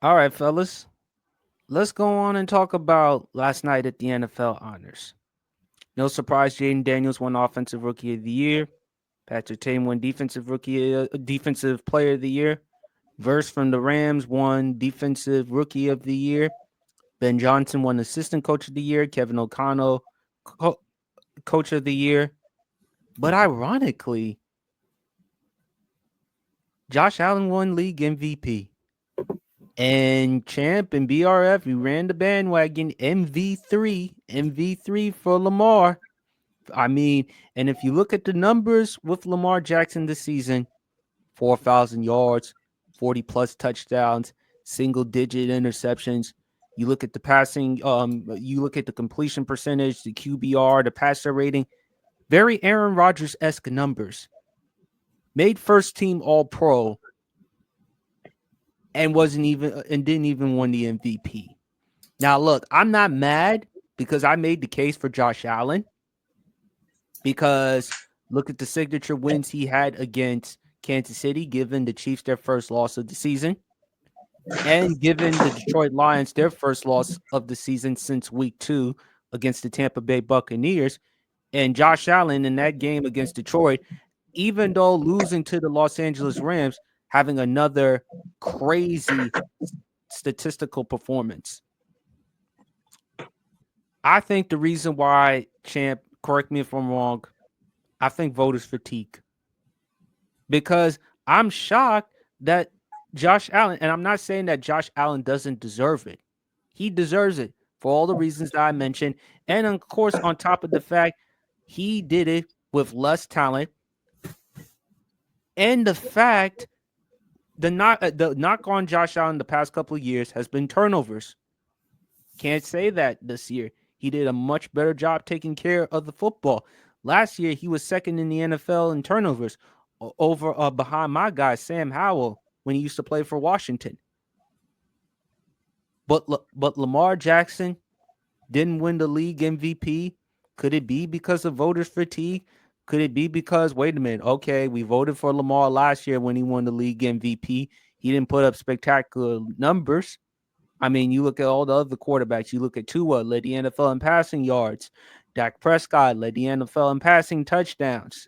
All right, fellas. Let's go on and talk about last night at the NFL honors. No surprise, Jaden Daniels won Offensive Rookie of the Year. Patrick Tame won Defensive Player of the Year. Verse from the Rams won Defensive Rookie of the Year. Ben Johnson won Assistant Coach of the Year. Kevin O'Connell, Co- Coach of the Year. But ironically, Josh Allen won League MVP. And Champ and BRF, we ran the bandwagon MV3 for Lamar. I mean, and if you look at the numbers with Lamar Jackson this season, 4,000 yards, 40 plus touchdowns, single digit interceptions. You look at the passing, you look at the completion percentage, the QBR, the passer rating, very Aaron Rodgers-esque numbers. Made first team all pro and didn't even win the MVP. Now, look, I'm not mad because I made the case for Josh Allen because look at the signature wins he had against Kansas City, given the Chiefs their first loss of the season, and given the Detroit Lions their first loss of the season since week 2 against the Tampa Bay Buccaneers. And Josh Allen in that game against Detroit, even though losing to the Los Angeles Rams, having another crazy statistical performance. I think the reason why, Champ, correct me if I'm wrong, I think voters fatigue. Because I'm shocked that Josh Allen, and I'm not saying that Josh Allen doesn't deserve it. He deserves it for all the reasons that I mentioned. And of course, on top of the fact he did it with less talent. And the fact the knock on Josh Allen the past couple of years has been turnovers. Can't say that this year. He did a much better job taking care of the football. Last year, he was second in the NFL in turnovers over behind my guy, Sam Howell, when he used to play for Washington. But Lamar Jackson didn't win the league MVP. Could it be because of voters fatigue? Could it be because, wait a minute, okay, we voted for Lamar last year when he won the league MVP. He didn't put up spectacular numbers. I mean, you look at all the other quarterbacks. You look at Tua, led the NFL in passing yards. Dak Prescott led the NFL in passing touchdowns.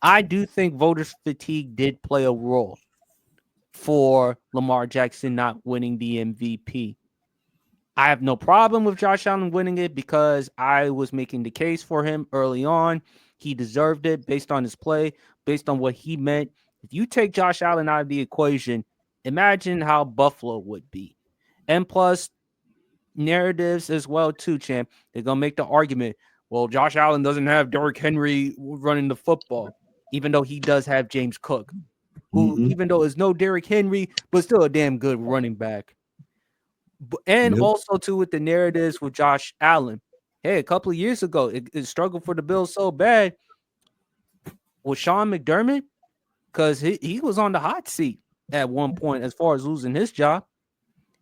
I do think voters' fatigue did play a role for Lamar Jackson not winning the MVP. I have no problem with Josh Allen winning it because I was making the case for him early on. He deserved it based on his play, based on what he meant. If you take Josh Allen out of the equation, imagine how Buffalo would be. And plus, narratives as well too, champ. They're gonna make the argument. Well, Josh Allen doesn't have Derrick Henry running the football, even though he does have James Cook, who, even though is no Derrick Henry, but still a damn good running back. And also too with the narratives with Josh Allen. Hey, a couple of years ago, it struggled for the Bills so bad with Sean McDermott because he was on the hot seat at one point as far as losing his job,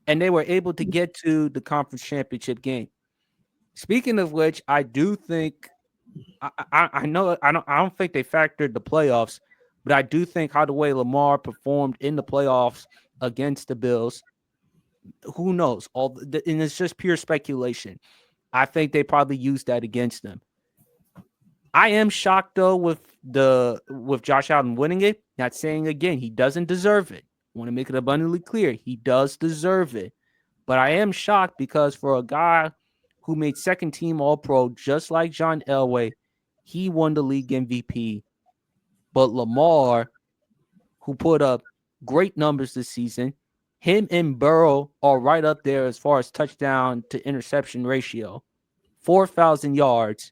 and they were able to get to the conference championship game. Speaking of which, I do think I know I don't think they factored the playoffs, but I do think how the way Lamar performed in the playoffs against the Bills, who knows? And it's just pure speculation. I think they probably used that against them. I am shocked though with Josh Allen winning it. Not saying again he doesn't deserve it. I want to make it abundantly clear he does deserve it, but I am shocked because for a guy who made second team All Pro just like John Elway, he won the league MVP. But Lamar, who put up great numbers this season, him and Burrow are right up there as far as touchdown to interception ratio. 4,000 yards,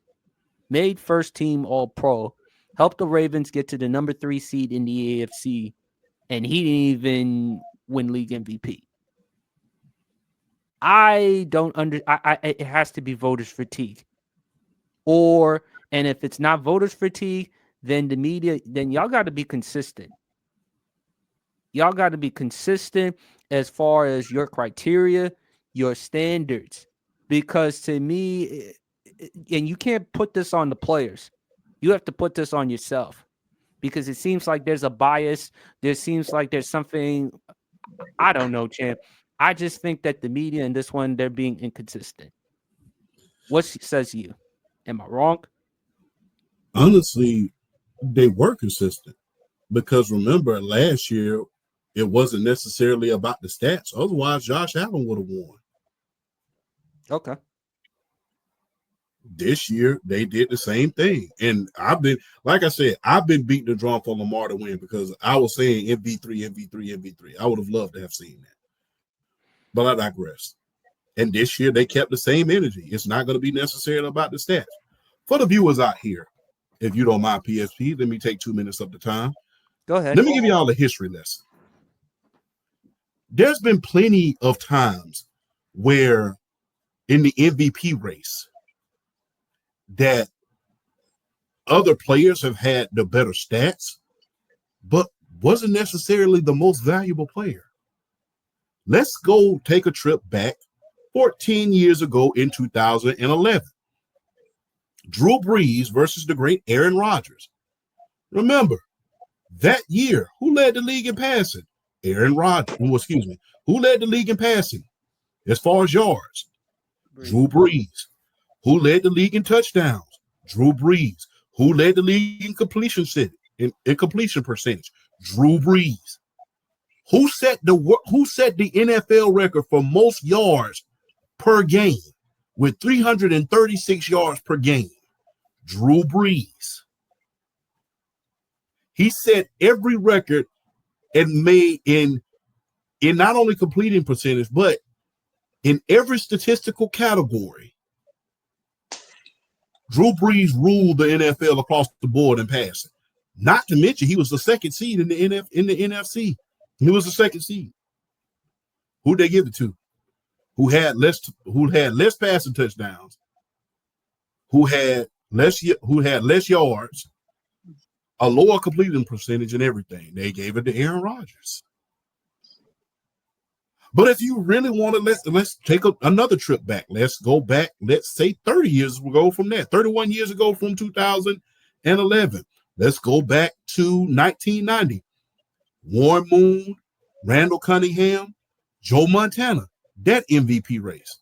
made first team All Pro, helped the Ravens get to the number 3 seed in the AFC, and he didn't even win league MVP. I don't it has to be voters fatigue. And if it's not voters fatigue, then the media, then y'all got to be consistent. Y'all got to be consistent as far as your criteria, your standards. Because to me, and you can't put this on the players. You have to put this on yourself. Because it seems like there's a bias. There seems like there's something. I don't know, champ. I just think that the media in this one, they're being inconsistent. What says you? Am I wrong? Honestly, they were consistent because remember last year it wasn't necessarily about the stats. Otherwise, Josh Allen would have won. Okay. This year they did the same thing, and I've been, like I said, I've been beating the drum for Lamar to win because I was saying MV3, MV3, MV3. I would have loved to have seen that, but I digress. And this year they kept the same energy. It's not going to be necessarily about the stats. For the viewers out here, if you don't mind PSP, let me take 2 minutes of the time. Go ahead. Let me give you all a history lesson. There's been plenty of times where in the MVP race that other players have had the better stats, but wasn't necessarily the most valuable player. Let's go take a trip back 14 years ago in 2011. Drew Brees versus the great Aaron Rodgers. Remember, that year, who led the league in passing? Aaron Rodgers. Who led the league in passing? As far as yards, Drew Brees. Who led the league in touchdowns? Drew Brees. Who led the league in completion percentage? Drew Brees. Who set the NFL record for most yards per game with 336 yards per game? Drew Brees. He set every record and made in not only completing percentage, but in every statistical category. Drew Brees ruled the NFL across the board in passing. Not to mention, he was the second seed in the NFC. He was the second seed. Who'd they give it to? Who had less passing touchdowns? Who had less yards? A lower completing percentage and everything. They gave it to Aaron Rodgers. But if you really want to, let's take another trip back. Let's go back, let's say 30 years ago from that, 31 years ago from 2011. Let's go back to 1990. Warren Moon, Randall Cunningham, Joe Montana, that MVP race.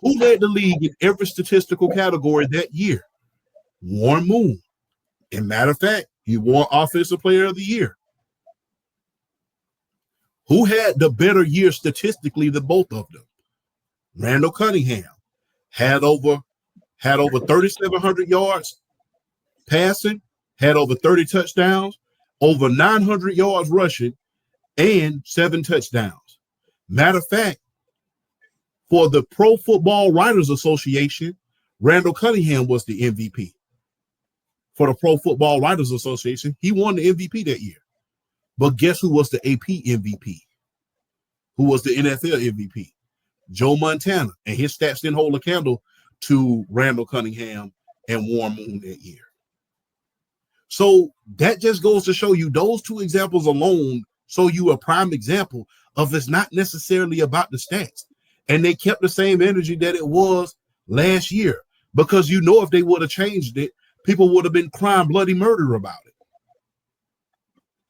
Who led the league in every statistical category that year? Warren Moon. And matter of fact, he won Offensive Player of the Year. Who had the better year statistically than both of them? Randall Cunningham had over 3,700 yards passing, had over 30 touchdowns, over 900 yards rushing, and 7 touchdowns. Matter of fact, for the Pro Football Writers Association, Randall Cunningham was the MVP. For the Pro Football Writers Association, he won the MVP that year. But guess who was the AP MVP? Who was the NFL MVP? Joe Montana. And his stats didn't hold a candle to Randall Cunningham and Warren Moon that year. So that just goes to show you those two examples alone show you a prime example of it's not necessarily about the stats. And they kept the same energy that it was last year. Because you know if they would have changed it, people would have been crying bloody murder about it.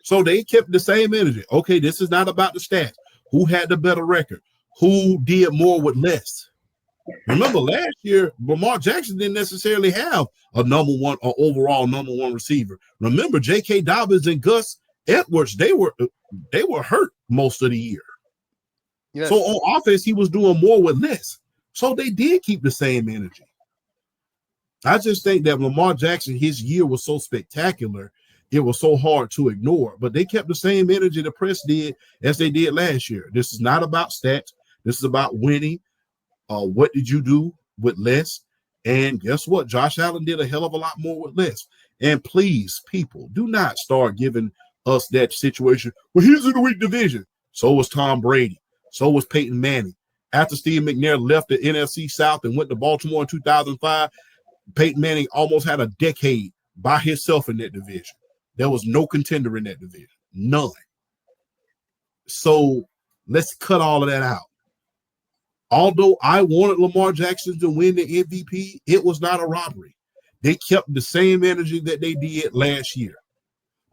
So they kept the same energy. Okay, this is not about the stats. Who had the better record? Who did more with less? Remember, last year, Lamar Jackson didn't necessarily have a overall number one receiver. Remember, J.K. Dobbins and Gus Edwards, they were hurt most of the year. Yes. So on offense, he was doing more with less. So they did keep the same energy. I just think that Lamar Jackson, his year was so spectacular, it was so hard to ignore. But they kept the same energy the press did as they did last year. This is not about stats. This is about winning. What did you do with less? And guess what? Josh Allen did a hell of a lot more with less. And please, people, do not start giving us that situation. Well, he's in the weak division. So was Tom Brady. So was Peyton Manning. After Steve McNair left the NFC South and went to Baltimore in 2005, Peyton Manning almost had a decade by himself in that division. There was no contender in that division. None. So let's cut all of that out. Although I wanted Lamar Jackson to win the MVP, it was not a robbery. They kept the same energy that they did last year.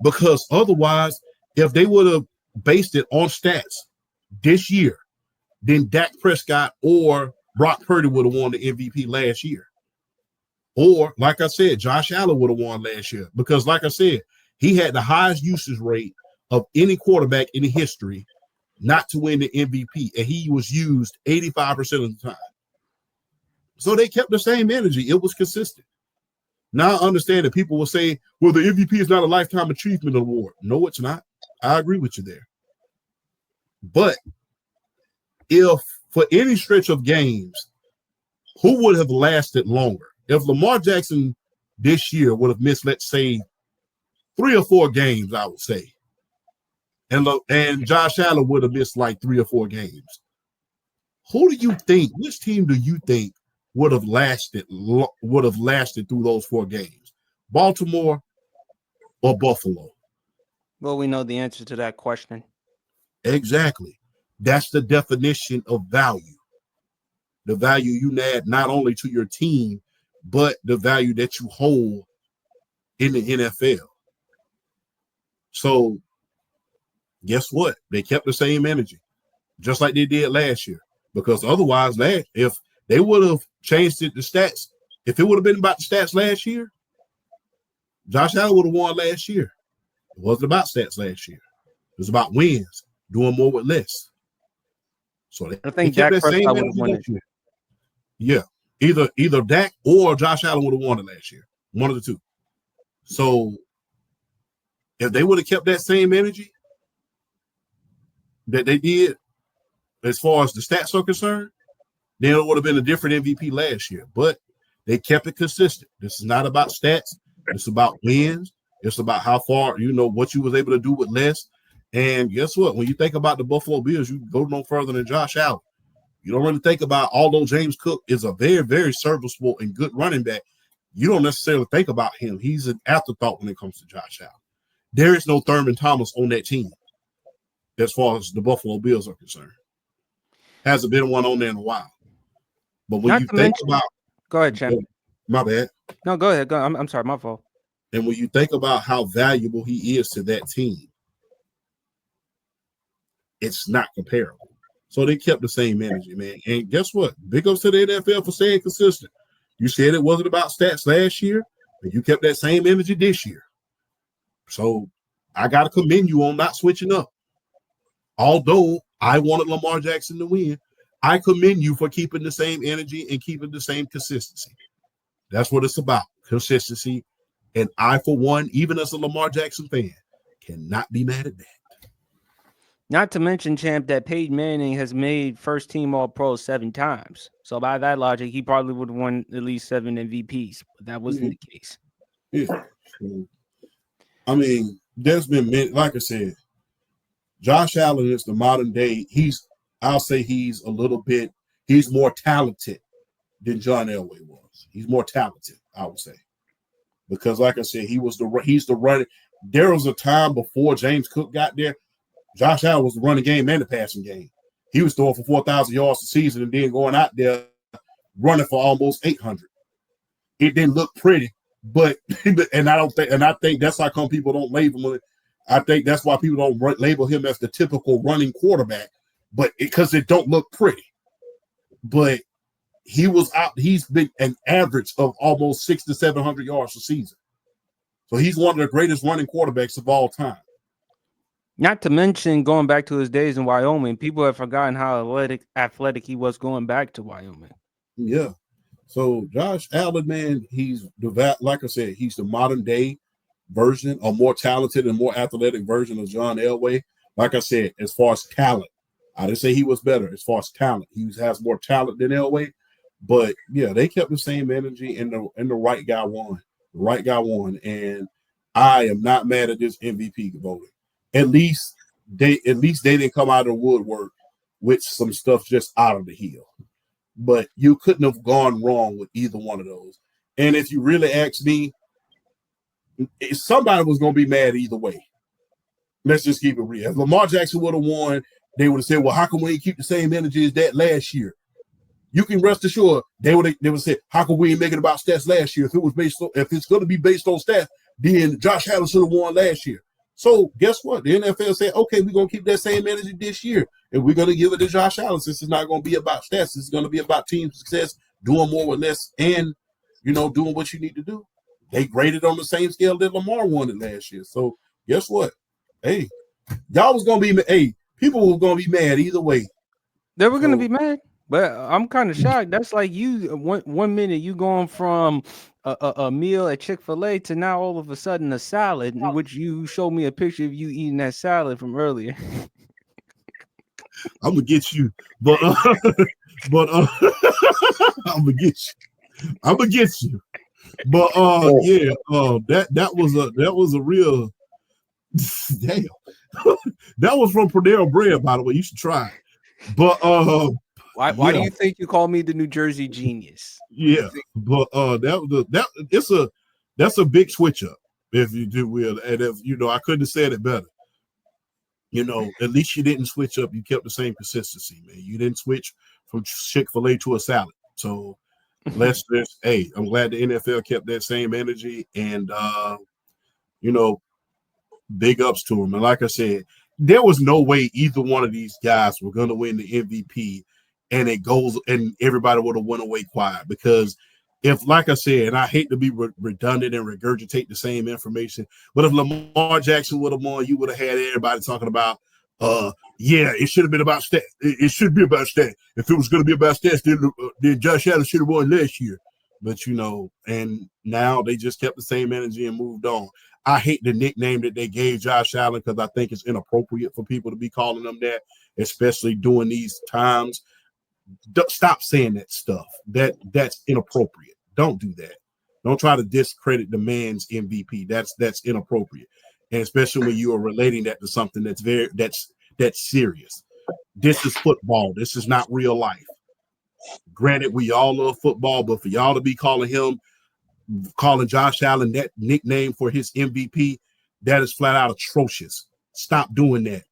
Because otherwise, if they would have based it on stats this year, then Dak Prescott or Brock Purdy would have won the MVP last year. Or, like I said, Josh Allen would have won last year because, like I said, he had the highest usage rate of any quarterback in history not to win the MVP, and he was used 85% of the time. So they kept the same energy. It was consistent. Now I understand that people will say, well, the MVP is not a lifetime achievement award. No, it's not. I agree with you there. But if for any stretch of games, who would have lasted longer? If Lamar Jackson this year would have missed, let's say, 3 or 4 games, I would say, and Josh Allen would have missed like 3 or 4 games, who do you think, which team do you think would have lasted through those 4 games? Baltimore or Buffalo? Well, we know the answer to that question. Exactly. That's the definition of value. The value you add not only to your team, but the value that you hold in the NFL. So guess what? They kept the same energy, just like they did last year. Because otherwise, if they would have changed it to stats, if it would have been about the stats last year, Josh Allen would have won last year. It wasn't about stats last year. It was about wins, doing more with less. So I think Dak Prescott would have won this year. Yeah, either Dak or Josh Allen would have won it last year. One of the two. So if they would have kept that same energy that they did as far as the stats are concerned, then it would have been a different MVP last year. But they kept it consistent. This is not about stats. It's about wins. It's about how far, what you was able to do with less. And guess what? When you think about the Buffalo Bills, you go no further than Josh Allen. You don't really think about, although James Cook is a very, very serviceable and good running back, you don't necessarily think about him. He's an afterthought when it comes to Josh Allen. There is no Thurman Thomas on that team as far as the Buffalo Bills are concerned. Hasn't been one on there in a while. But when you think about... Go ahead, Champ. My bad. No, go ahead. I'm sorry, my fault. And when you think about how valuable he is to that team, it's not comparable. So they kept the same energy, man. And guess what? Big ups to the NFL for staying consistent. You said it wasn't about stats last year, and you kept that same energy this year. So I got to commend you on not switching up. Although I wanted Lamar Jackson to win, I commend you for keeping the same energy and keeping the same consistency. That's what it's about, consistency. And I, for one, even as a Lamar Jackson fan, cannot be mad at that. Not to mention, Champ, that Peyton Manning has made first team All-Pro 7 times. So by that logic, he probably would have won at least 7 MVPs, but that wasn't the case. Yeah. I mean, there's been many, like I said, Josh Allen is the modern day. I'll say he's more talented than John Elway was. He's more talented, I would say. Because like I said, he's the running. There was a time before James Cook got there. Josh Allen was the running game and the passing game. He was throwing for 4,000 yards a season and then going out there running for almost 800. It didn't look pretty, but I think that's how come people don't label him. I think that's why people don't label him as the typical running quarterback, but because it don't look pretty. But he's been an average of almost 600 to 700 yards a season. So he's one of the greatest running quarterbacks of all time. Not to mention, going back to his days in Wyoming, people have forgotten how athletic he was going back to Wyoming. Yeah. So Josh Allen, man, like I said, he's the modern day version, a more talented and more athletic version of John Elway. Like I said, as far as talent, I didn't say he was better. As far as talent, he has more talent than Elway. But yeah, they kept the same energy, and the right guy won. The right guy won, and I am not mad at this MVP voting. At least they didn't come out of the woodwork with some stuff just out of the heel. But you couldn't have gone wrong with either one of those. And if you really ask me, somebody was going to be mad either way. Let's just keep it real. If Lamar Jackson would have won, they would have said, well, how come we ain't keep the same energy as that last year? You can rest assured they would say, how come we ain't make it about stats last year? If it's going to be based on stats, then Josh Allen should have won last year. So guess what? The NFL said, okay, we're gonna keep that same energy this year, and we're gonna give it to Josh Allen. Since it's not gonna be about stats, it's gonna be about team success, doing more with less, and doing what you need to do. They graded on the same scale that Lamar wanted last year. So guess what? Hey, y'all was gonna be people were gonna be mad either way. They were gonna So be mad, but I'm kind of shocked. That's like you one minute you going from a meal at Chick-fil-A to now all of a sudden a salad, in which you showed me a picture of you eating that salad from earlier. I'm gonna get you, but but I'm gonna get you. I'm gonna get you. But yeah, that was a real damn. That was from Panera Bread, by the way. You should try it. But Why do yeah, you think you call me the New Jersey genius? yeah. But that's a big switch up, if you do will. And if I couldn't have said it better. At least you didn't switch up. You kept the same consistency, man. You didn't switch from Chick-fil-A to a salad. So hey, I'm glad the NFL kept that same energy, and you know, big ups to him. And like I said, there was no way either one of these guys were going to win the MVP, and it goes and everybody would have went away quiet because if, like I said, and I hate to be redundant and regurgitate the same information, but if Lamar Jackson would have won, you would have had everybody talking about, yeah, it should have been about stats. It should be about stats. If it was going to be about stats, then Josh Allen should have won last year. But and now they just kept the same energy and moved on. I hate the nickname that they gave Josh Allen because I think it's inappropriate for people to be calling him that, especially during these times. Stop saying that stuff. That's inappropriate. Don't do that. Don't try to discredit the man's MVP. That's inappropriate, and especially when you are relating that to something that's serious. This is football. This is not real life. Granted, we all love football, but for y'all to be calling Josh Allen that nickname for his MVP, that is flat out atrocious. Stop doing that.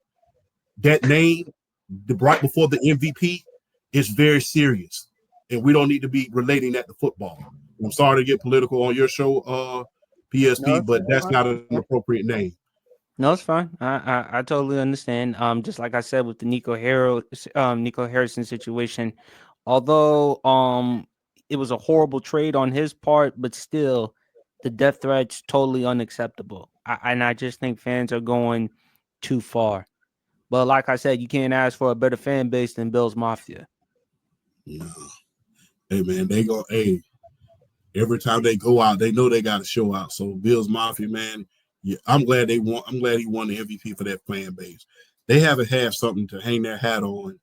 That name, right before the MVP, is very serious, and we don't need to be relating that to football. I'm sorry to get political on your show, No, PSP, it's but that's fine. not an appropriate name. No, it's fine. I totally understand. Just like I said with the Nico Harrison situation, although it was a horrible trade on his part, but still, the death threat's totally unacceptable. And I just think fans are going too far. But like I said, you can't ask for a better fan base than Bills Mafia. No. Hey man, every time they go out, they know they got to show out. So Bills Mafia, man, yeah, I'm glad they won. I'm glad he won the MVP for that fan base. They haven't had something to hang their hat on,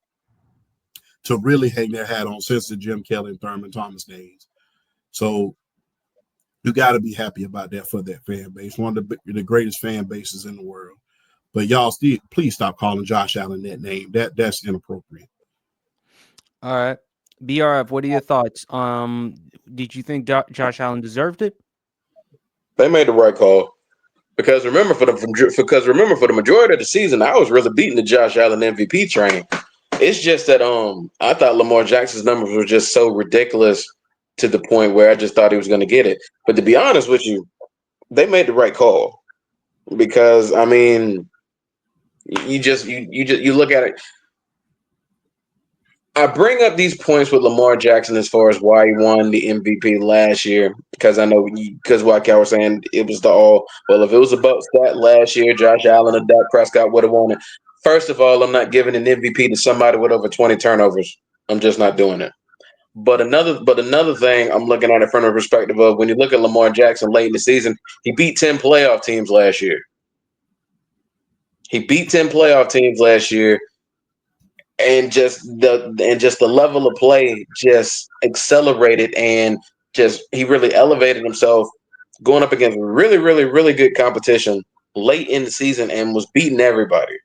to really hang their hat on since the Jim Kelly and Thurman Thomas days. So you got to be happy about that for that fan base. One of the greatest fan bases in the world. But y'all, please stop calling Josh Allen that name. That's inappropriate. All right. BRF, what are your thoughts? Did you think Josh Allen deserved it? They made the right call because remember for the majority of the season, I was really beating the Josh Allen MVP train. It's just that I thought Lamar Jackson's numbers were just so ridiculous to the point where I just thought he was going to get it. But to be honest with you, they made the right call because I mean, you look at it. I bring up these points with Lamar Jackson as far as why he won the MVP last year because I know because like I was saying, it was well. If it was about stat last year, Josh Allen or Dak Prescott would have won it. First of all, I'm not giving an MVP to somebody with over 20 turnovers. I'm just not doing it. But another thing, I'm looking at it from the perspective of when you look at Lamar Jackson late in the season, he beat 10 playoff teams last year. He beat 10 playoff teams last year, and just the level of play just accelerated, and just he really elevated himself going up against really, really, really good competition late in the season and was beating everybody.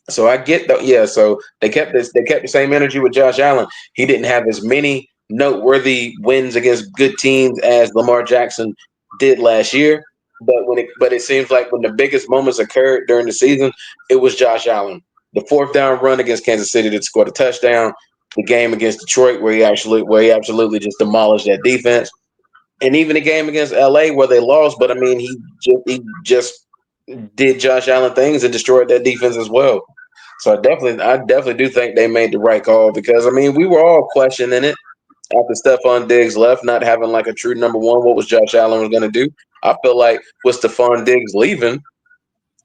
So I get that. Yeah. So they kept the same energy with Josh Allen. He didn't have as many noteworthy wins against good teams as Lamar Jackson did last year. But it seems like when the biggest moments occurred during the season, it was Josh Allen. The fourth down run against Kansas City that scored a touchdown. The game against Detroit where he absolutely just demolished that defense. And even the game against LA where they lost, but I mean he just did Josh Allen things and destroyed that defense as well. So I definitely do think they made the right call because I mean we were all questioning it after Stephon Diggs left, not having like a true number one. What was Josh Allen was going to do? I feel like with Stephon Diggs leaving,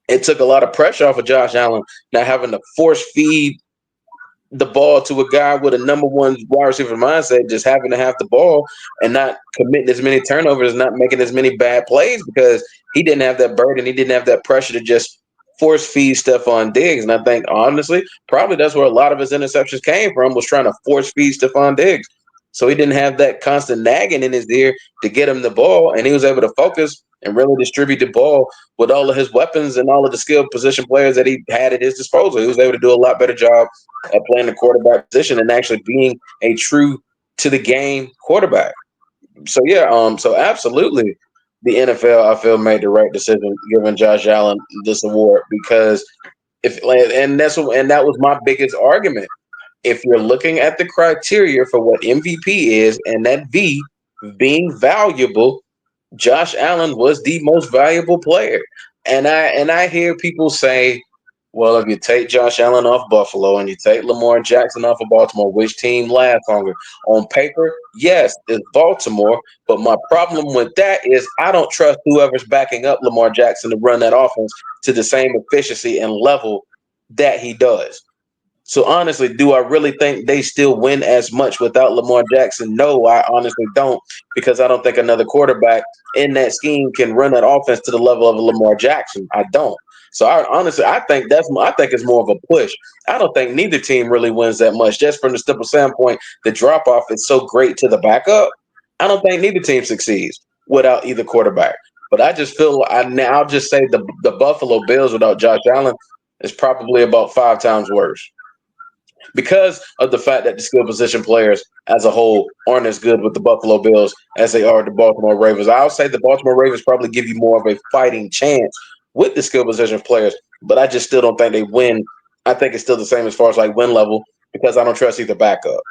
it took a lot of pressure off of Josh Allen not having to force feed the ball to a guy with a number one wide receiver mindset, just having to have the ball and not committing as many turnovers, not making as many bad plays because he didn't have that burden. He didn't have that pressure to just force feed Stephon Diggs. And I think honestly, probably that's where a lot of his interceptions came from, was trying to force feed Stephon Diggs. So he didn't have that constant nagging in his ear to get him the ball, and he was able to focus and really distribute the ball with all of his weapons and all of the skilled position players that he had at his disposal. He was able to do a lot better job at playing the quarterback position and actually being a true to the game quarterback. So yeah, so absolutely, the NFL I feel made the right decision giving Josh Allen this award because if and that was my biggest argument. If you're looking at the criteria for what MVP is, and that V being valuable, Josh Allen was the most valuable player. And I hear people say, well, if you take Josh Allen off Buffalo and you take Lamar Jackson off of Baltimore, which team lasts longer? On paper, yes, it's Baltimore. But my problem with that is I don't trust whoever's backing up Lamar Jackson to run that offense to the same efficiency and level that he does. So honestly, do I really think they still win as much without Lamar Jackson? No, I honestly don't, because I don't think another quarterback in that scheme can run that offense to the level of Lamar Jackson. I don't. So I honestly, I think it's more of a push. I don't think neither team really wins that much. Just from the simple standpoint, the drop off is so great to the backup. I don't think neither team succeeds without either quarterback. But I just feel I'll just say the Buffalo Bills without Josh Allen is probably about 5 times worse because of the fact that the skill position players as a whole aren't as good with the Buffalo Bills as they are the Baltimore Ravens. I'll say the Baltimore Ravens probably give you more of a fighting chance with the skill position players, but I just still don't think they win. I think it's still the same as far as like win level because I don't trust either backup.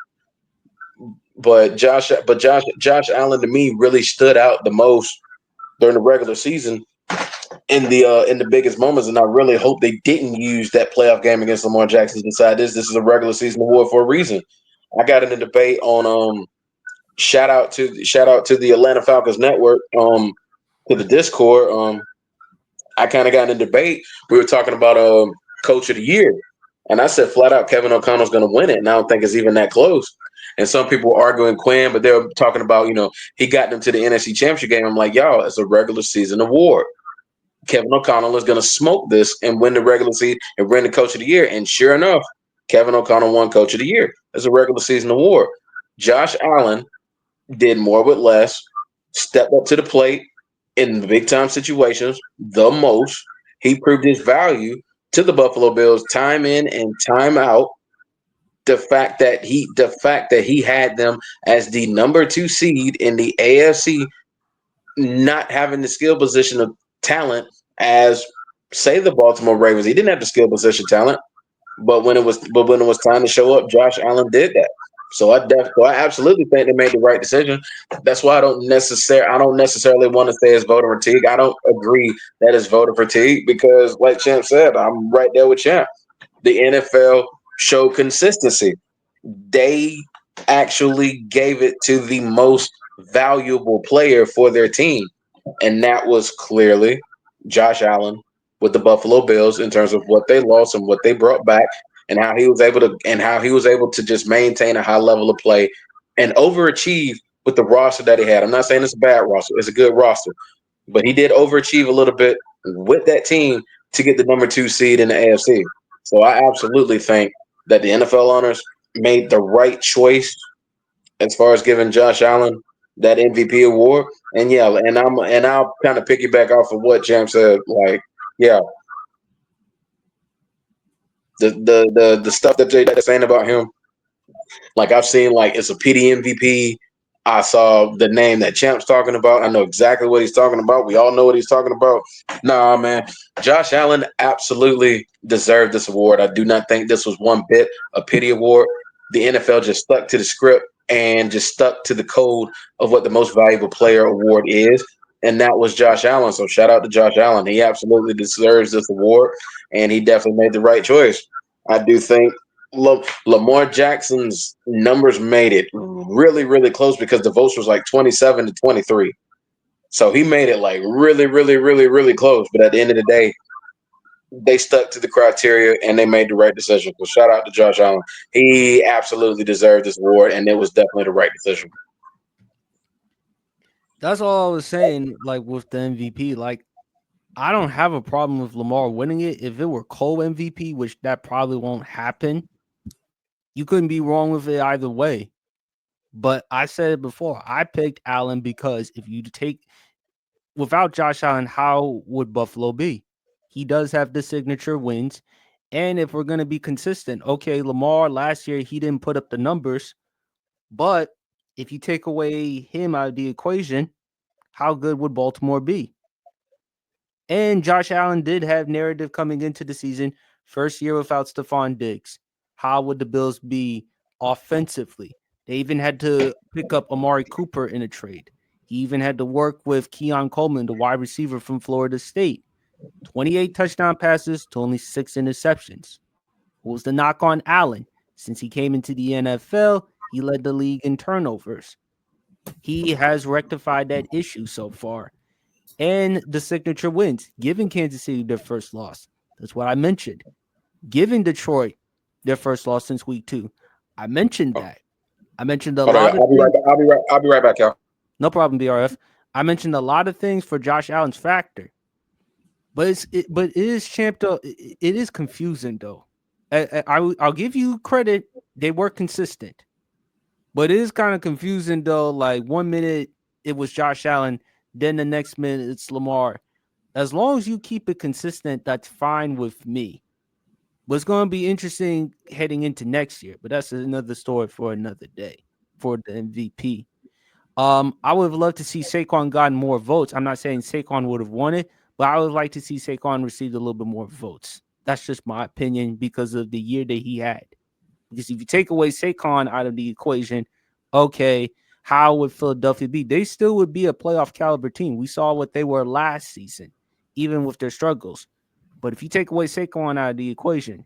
Josh Allen to me really stood out the most during the regular season in the biggest moments, and I really hope they didn't use that playoff game against Lamar Jackson to decide this is a regular season award for a reason. I got in a debate on shout out to the Atlanta Falcons network to the Discord. I kind of got in a debate. We were talking about coach of the year, and I said flat out Kevin O'Connell's going to win it, and I don't think it's even that close. And some people were arguing Quinn, but they were talking about he got them to the NFC Championship game. I'm like, y'all, it's a regular season award. Kevin O'Connell is going to smoke this and win the regular season and win the Coach of the Year. And sure enough, Kevin O'Connell won Coach of the Year. It's a regular season award. Josh Allen did more with less, stepped up to the plate in big time situations the most. He proved his value to the Buffalo Bills time in and time out. The fact that he had them as the number 2 seed in the AFC, not having the skill position of talent as say the Baltimore Ravens. He didn't have the skill position talent, but when it was time to show up, Josh Allen did that. So I absolutely think they made the right decision. That's why I don't necessarily want to say it's voter fatigue. I don't agree that it's voter fatigue because, like Champ said, I'm right there with Champ. The NFL showed consistency. They actually gave it to the most valuable player for their team, and that was clearly Josh Allen with the Buffalo Bills in terms of what they lost and what they brought back, and how he was able to just maintain a high level of play and overachieve with the roster that he had. I'm not saying it's a bad roster; it's a good roster, but he did overachieve a little bit with that team to get the number 2 seed in the AFC. So I absolutely think that the NFL owners made the right choice as far as giving Josh Allen that MVP award. And yeah, I'll kind of piggyback off of what Jam said. Like, yeah, the stuff that they're saying about him, like I've seen like it's a pity MVP. I saw the name that Champ's talking about. I know exactly what he's talking about. We all know what he's talking about. Nah, man. Josh Allen absolutely deserved this award. I do not think this was one bit a pity award. The NFL just stuck to the script and just stuck to the code of what the most valuable player award is. and that was Josh Allen. So shout out to Josh Allen. He absolutely deserves this award, and he definitely made the right choice. I do think Lamar Jackson's numbers made it really, really close because the votes was like 27 to 23. So he made it like really, really, really, really close. But at the end of the day, they stuck to the criteria and they made the right decision. So shout out to Josh Allen. He absolutely deserved this award, and it was definitely the right decision. That's all I was saying. Like with the MVP, like I don't have a problem with Lamar winning it. If it were Cole MVP, which that probably won't happen, you couldn't be wrong with it either way. But I said it before. I picked Allen because if you take without Josh Allen, how would Buffalo be? He does have the signature wins. And if we're going to be consistent, okay, Lamar last year, he didn't put up the numbers. But if you take away him out of the equation, how good would Baltimore be? And Josh Allen did have narrative coming into the season. First year without Stephon Diggs. How would the Bills be offensively? They even had to pick up Amari Cooper in a trade. He even had to work with Keon Coleman, the wide receiver from Florida State. 28 touchdown passes to only 6 interceptions. What was the knock on Allen? Since he came into the NFL, he led the league in turnovers. He has rectified that issue so far. And the signature wins, giving Kansas City their first loss. That's what I mentioned. Giving Detroit their first loss since week 2. I mentioned that. I mentioned a Hold on, lot of I'll be right things. back. I'll be right back, y'all. No problem, BRF. I mentioned a lot of things for Josh Allen's factor, but it is champ though. It is confusing though. I'll give you credit; they were consistent, but it is kind of confusing though. Like 1 minute it was Josh Allen, then the next minute it's Lamar. As long as you keep it consistent, that's fine with me. But it's going to be interesting heading into next year. But that's another story for another day for the MVP. I would have loved to see Saquon gotten more votes. I'm not saying Saquon would have won it, but I would like to see Saquon receive a little bit more votes. That's just my opinion because of the year that he had. Because if you take away Saquon out of the equation, okay, how would Philadelphia be? They still would be a playoff caliber team. We saw what they were last season, even with their struggles. But if you take away Saquon out of the equation,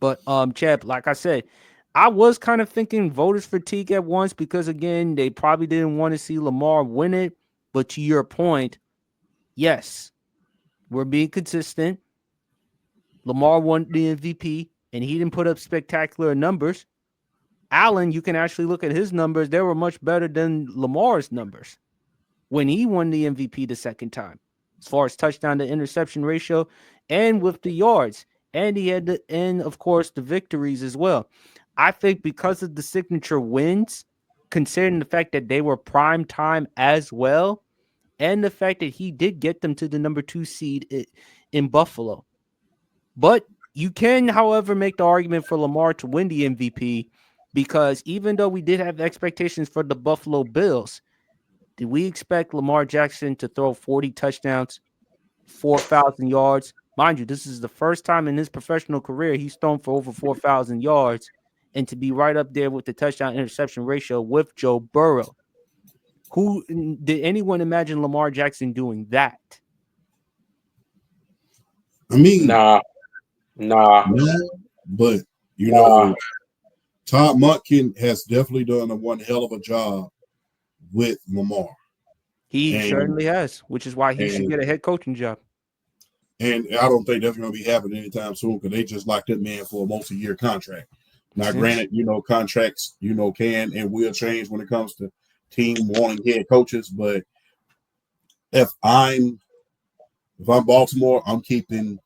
but Chad, like I said, I was kind of thinking voters fatigue at once because again, they probably didn't want to see Lamar win it. But to your point, yes, we're being consistent. Lamar won the MVP and he didn't put up spectacular numbers. Allen, you can actually look at his numbers. They were much better than Lamar's numbers when he won the MVP the second time, as far as touchdown to interception ratio and with the yards. And he had and of course the victories as well. I think because of the signature wins, considering the fact that they were prime time as well, and the fact that he did get them to the number 2 seed in Buffalo. But you can, however, make the argument for Lamar to win the MVP because even though we did have expectations for the Buffalo Bills, did we expect Lamar Jackson to throw 40 touchdowns, 4,000 yards? Mind you, this is the first time in his professional career he's thrown for over 4,000 yards and to be right up there with the touchdown interception ratio with Joe Burrow. Who did anyone imagine Lamar Jackson doing that? I mean, Nah, nah, no, but you nah. know, Todd Monken has definitely done a one hell of a job with Lamar, He and certainly has, which is why he should and get a head coaching job. and I don't think that's going to be happening anytime soon because they just locked that man for a multi-year contract. Now, granted, contracts, can and will change when it comes to team wanting head coaches, but if I'm Baltimore, I'm keeping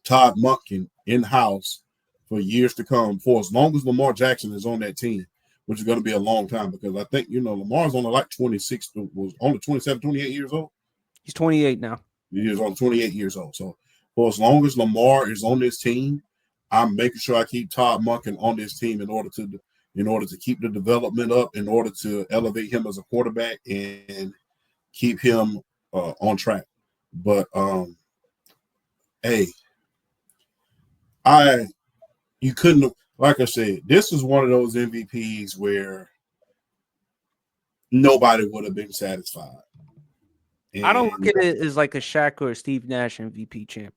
Todd Monken in house for years to come, for as long as Lamar Jackson is on that team, which is going to be a long time because I think Lamar's only like 26, was only 27, 28 years old. He's 28 now. He is only 28 years old. So for as long as Lamar is on this team, I'm making sure I keep Todd Monken on this team in order to keep the development up, in order to elevate him as a quarterback and keep him on track. But hey, you couldn't, like I said, this is one of those MVPs where nobody would have been satisfied. I don't look And at it as like a Shaq or a Steve Nash MVP champ.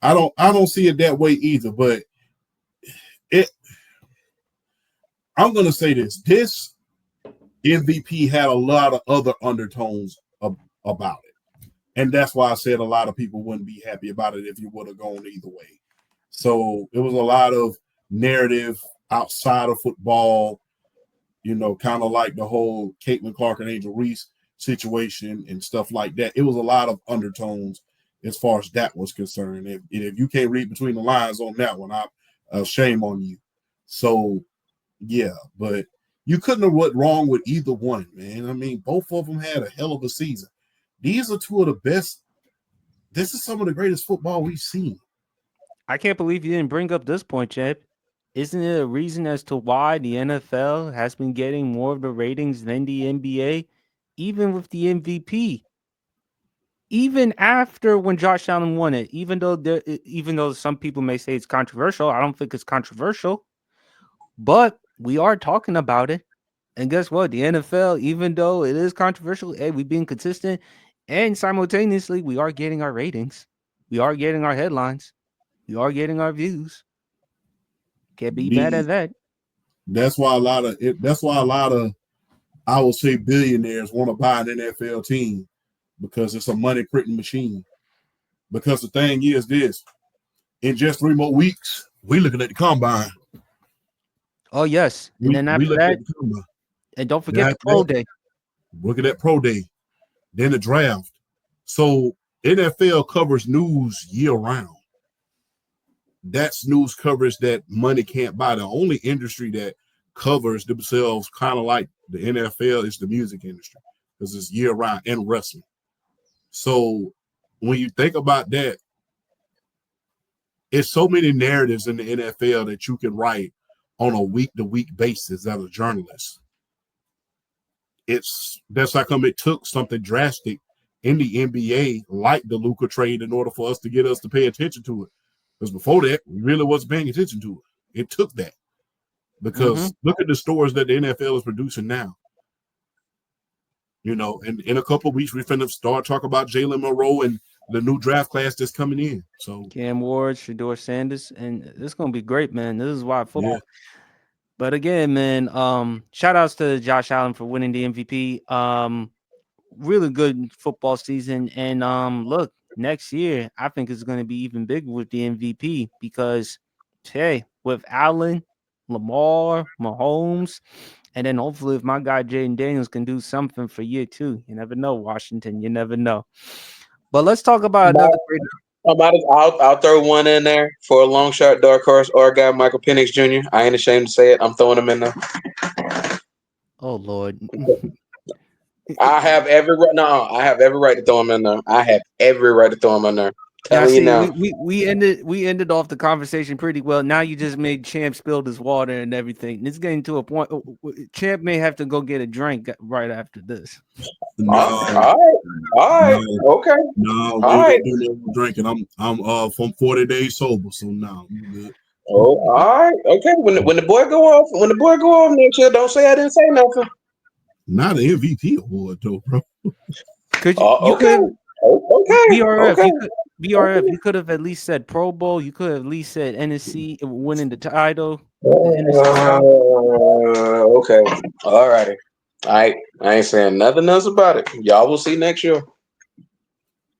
I don't see it that way either. But it I'm gonna say this MVP had a lot of other undertones about it. And that's why I said a lot of people wouldn't be happy about it if you would have gone either way. So it was a lot of narrative outside of football, kind of like the whole Caitlin Clark and Angel Reese situation and stuff like that. It was a lot of undertones as far as that was concerned. If you can't read between the lines on that one, shame on you. So yeah, but you couldn't have went wrong with either one, man. I mean, both of them had a hell of a season. These are two of the best. This is some of the greatest football we've seen. I can't believe you didn't bring up this point, Chip. Isn't it a reason as to why the NFL has been getting more of the ratings than the NBA, even with the MVP? Even after when Josh Allen won it, even though some people may say it's controversial, I don't think it's controversial. But we are talking about it. And guess what? The NFL, even though it is controversial, hey, we've been consistent. And simultaneously, we are getting our ratings. We are getting our headlines. We are getting our views. Can't be mad at that. That's why a lot of I would say billionaires want to buy an NFL team because it's a money printing machine. Because the thing is this, in just 3 more weeks, we looking at the combine. Oh, yes. And then We after looking that, at the combine. and don't forget the pro day. Look at that pro day. Then the draft. So NFL covers news year round. That's news coverage that money can't buy. The only industry that covers themselves kind of like the NFL is the music industry because it's year round and wrestling. So when you think about that, it's so many narratives in the NFL that you can write on a week-to-week basis as a journalist. That's how come it took something drastic in the NBA, like the Luka trade, in order for us to get us to pay attention to it. Because before that, we really wasn't paying attention to it. It took that. Because look at the stories that the NFL is producing now. And in a couple of weeks, we're finna start talking about Jalen Monroe and the new draft class that's coming in. So Cam Ward, Shador Sanders, and it's gonna be great, man. This is why football. yeah. But again, man, shout outs to Josh Allen for winning the MVP. Really good football season. And look, next year I think it's gonna be even bigger with the MVP because hey, with Allen, Lamar, Mahomes, and then hopefully if my guy Jaden Daniels can do something for year two. You never know, Washington. You never know. But let's talk about another great. I'll throw one in there for a long shot, dark horse, or a guy Michael Penix Jr. I ain't ashamed to say it. I'm throwing him in there. Oh Lord. I have every right. No, I have every right to throw him in there. I have every right to throw him in there. Yeah, Telling you see, now. we ended off the conversation pretty well. Now you just made Champ spill his water and everything. And it's getting to a point. Champ may have to go get a drink right after this. No, all right, no, okay, no, all we ain't right. gonna do no drinking. I'm from 40 days sober, so no, I'm good. Oh, all right, okay. When the boy go off next year, don't say I didn't say nothing. Not an MVP award though, bro. Could you Okay, could okay, BRF okay. you could BRF you could have at least said Pro Bowl. You could have at least said NSC winning the title, the NFC South. Okay, all righty. I ain't saying nothing else about it. Y'all will see next year.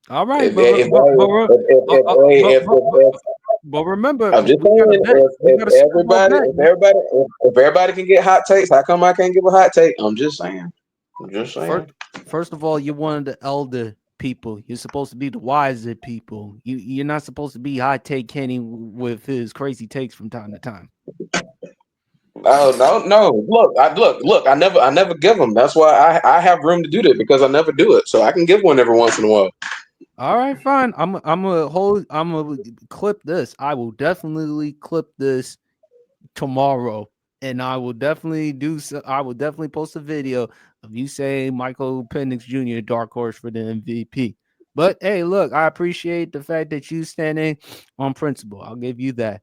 All right, If if but remember I'm just we got to saying, bet. We got a if Super Bowl bet. everybody can get hot takes, how come I can't give a hot take? I'm just saying. I'm just First, saying. first of all, you're one of the elder people. You're supposed to be the wiser people. You're not supposed to be hot take Kenny with his crazy takes from time to time. Oh no! Look! I never give them. That's why I have room to do that because I never do it. So I can give one every once in a while. All right, fine. I'm gonna clip this. I will definitely clip this tomorrow, and I will definitely do so. I will definitely post a video of you saying Michael Penix Jr. dark horse for the MVP. But hey, look, I appreciate the fact that you standing on principle. I'll give you that.